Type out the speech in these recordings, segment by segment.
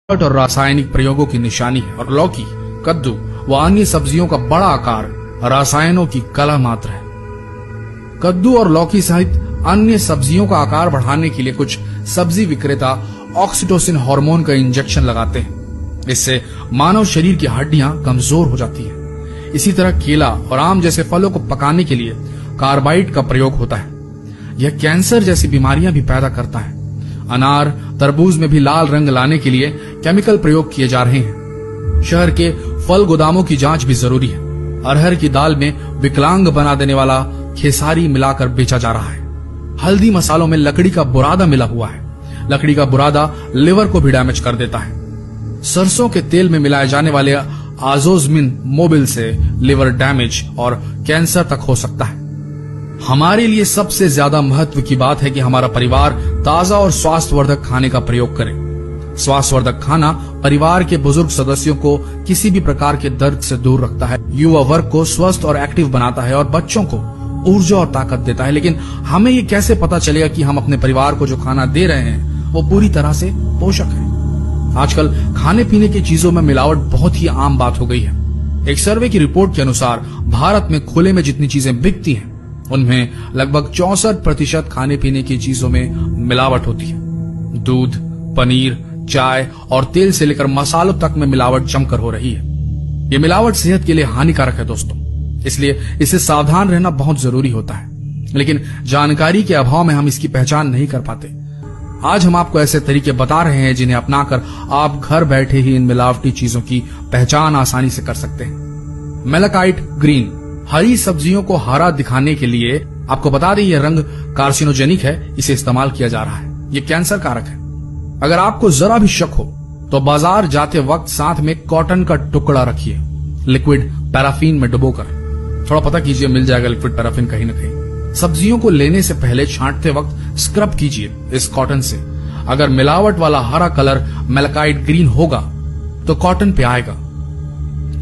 और रासायनिक प्रयोगों की निशानी है और लौकी, कद्दू व अन्य सब्जियों का बड़ा आकार रसायनों की कला मात्र है। कद्दू और लौकी सहित अन्य सब्जियों का आकार बढ़ाने के लिए कुछ सब्जी विक्रेता ऑक्सीटोसिन हार्मोन का इंजेक्शन लगाते हैं। इससे मानव शरीर की हड्डियां कमजोर हो जाती हैं। इसी तरह केला और आम जैसे फलों को पकाने के लिए कार्बाइड का प्रयोग होता है। यह कैंसर जैसी बीमारियां भी पैदा करता है। अनार, तरबूज में भी लाल रंग लाने के लिए केमिकल प्रयोग किए जा रहे हैं। शहर के फल गोदामों की जांच भी जरूरी है। अरहर की दाल में विकलांग बना देने वाला खेसारी मिलाकर बेचा जा रहा है। हल्दी मसालों में लकड़ी का बुरादा मिला हुआ है। लकड़ी का बुरादा लिवर को भी डैमेज कर देता है। सरसों के तेल में मिलाए जाने वाले आजोजमिन मोबिल से लिवर डैमेज और कैंसर तक हो सकता है। हमारे लिए सबसे ज्यादा महत्व की बात है कि हमारा परिवार ताजा और स्वास्थ्यवर्धक खाने का प्रयोग करे। स्वास्थ्यवर्धक खाना परिवार के बुजुर्ग सदस्यों को किसी भी प्रकार के दर्द से दूर रखता है, युवा वर्ग को स्वस्थ और एक्टिव बनाता है और बच्चों को ऊर्जा और ताकत देता है। लेकिन हमें ये कैसे पता चलेगा कि हम अपने परिवार को जो खाना दे रहे हैं वो पूरी तरह से पोषक है? आजकल खाने पीने की चीजों में मिलावट बहुत ही आम बात हो गई है। एक सर्वे की रिपोर्ट के अनुसार भारत में खुले में जितनी चीजें बिकती हैं उनमें लगभग 64% खाने पीने की चीजों में मिलावट होती है। दूध, पनीर, चाय और तेल से लेकर मसालों तक में मिलावट जमकर हो रही है। ये मिलावट सेहत के लिए हानिकारक है दोस्तों, इसलिए इससे सावधान रहना बहुत जरूरी होता है। लेकिन जानकारी के अभाव में हम इसकी पहचान नहीं कर पाते। आज हम आपको ऐसे तरीके बता रहे हैं जिन्हें अपनाकर आप घर बैठे ही इन मिलावटी चीजों की पहचान आसानी से कर सकते हैं। मेलाकाइट ग्रीन, हरी सब्जियों को हरा दिखाने के लिए आपको बता दें यह रंग कार्सिनोजेनिक है। इसे इस्तेमाल किया जा रहा है। ये कैंसर कारक है। अगर आपको जरा भी शक हो तो बाजार जाते वक्त साथ में कॉटन का टुकड़ा रखिए, लिक्विड पैराफिन में डुबोकर। थोड़ा पता कीजिए, मिल जाएगा लिक्विड पैराफिन कहीं न कहीं। सब्जियों को लेने से पहले छांटते वक्त स्क्रब कीजिए इस कॉटन से। अगर मिलावट वाला हरा कलर मेलाकाइट ग्रीन होगा तो कॉटन पे आएगा।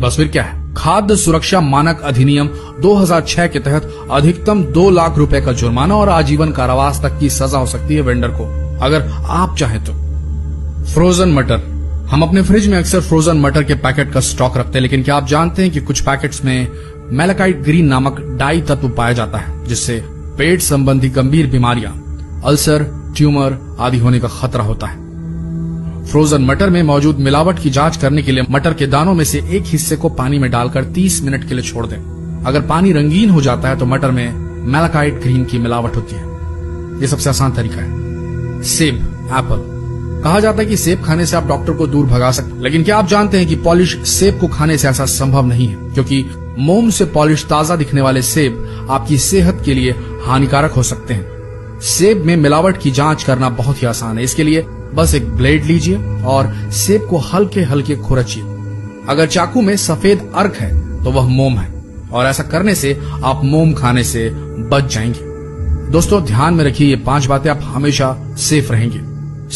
बस फिर क्या है, खाद्य सुरक्षा मानक अधिनियम 2006 के तहत अधिकतम 2 लाख रुपए का जुर्माना और आजीवन कारावास तक की सजा हो सकती है वेंडर को, अगर आप चाहें तो। फ्रोजन मटर, हम अपने फ्रिज में अक्सर फ्रोजन मटर के पैकेट का स्टॉक रखते हैं, लेकिन क्या आप जानते हैं कि कुछ पैकेट्स में मेलाकाइट ग्रीन नामक डाई तत्व पाया जाता है, जिससे पेट संबंधी गंभीर बीमारियां, अल्सर, ट्यूमर आदि होने का खतरा होता है। फ्रोजन मटर में मौजूद मिलावट की जांच करने के लिए मटर के दानों में से एक हिस्से को पानी में डालकर 30 मिनट के लिए छोड़ दें। अगर पानी रंगीन हो जाता है तो मटर में मेलाकाइट ग्रीन की मिलावट होती है। ये सबसे आसान तरीका है। सेब, एप्पल, कहा जाता है कि सेब खाने से आप डॉक्टर को दूर भगा सकते हैं, लेकिन क्या आप जानते हैं कि पॉलिश सेब को खाने से ऐसा संभव नहीं है, क्योंकि मोम से पॉलिश ताजा दिखने वाले सेब आपकी सेहत के लिए हानिकारक हो सकते हैं। सेब में मिलावट की जांच करना बहुत ही आसान है। इसके लिए बस एक ब्लेड लीजिए और सेब को हल्के हल्के खुरचिए। अगर चाकू में सफेद अर्क है तो वह मोम है, और ऐसा करने से आप मोम खाने से बच जाएंगे। दोस्तों ध्यान में रखिए, ये 5 बातें, आप हमेशा सेफ रहेंगे।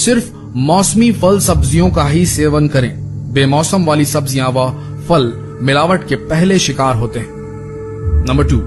सिर्फ मौसमी फल सब्जियों का ही सेवन करें। बेमौसम वाली सब्जियां व फल मिलावट के पहले शिकार होते हैं। नंबर 2,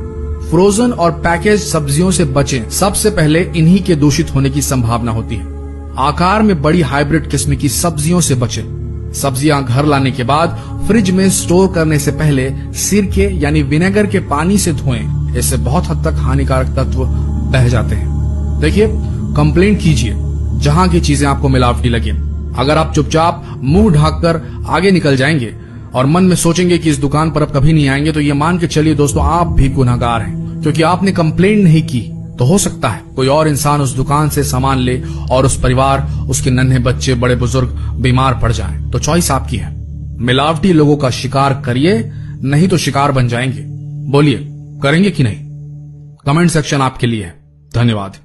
फ्रोजन और पैकेज सब्जियों से बचें। सबसे पहले इन्हीं के दूषित होने की संभावना होती है। आकार में बड़ी हाइब्रिड किस्म की सब्जियों से बचें। सब्जियां घर लाने के बाद फ्रिज में स्टोर करने से पहले सिरके यानी विनेगर के पानी से धोएं। इससे बहुत हद तक हानिकारक तत्व बह जाते हैं। देखिए, कंप्लेंट कीजिए जहां की चीजें आपको मिलावटी लगे। अगर आप चुपचाप मुंह ढाककर आगे निकल जाएंगे और मन में सोचेंगे कि इस दुकान पर अब कभी नहीं आएंगे, तो ये मान के चलिए दोस्तों, आप भी गुनहगार हैं, क्योंकि आपने कंप्लेंट नहीं की। तो हो सकता है कोई और इंसान उस दुकान से सामान ले और उस परिवार, उसके नन्हे बच्चे, बड़े बुजुर्ग बीमार पड़ जाएं। तो चॉइस आपकी है। मिलावटी लोगों का शिकार करिए, नहीं तो शिकार बन जाएंगे। बोलिए, करेंगे कि नहीं? कमेंट सेक्शन आपके लिए है। धन्यवाद।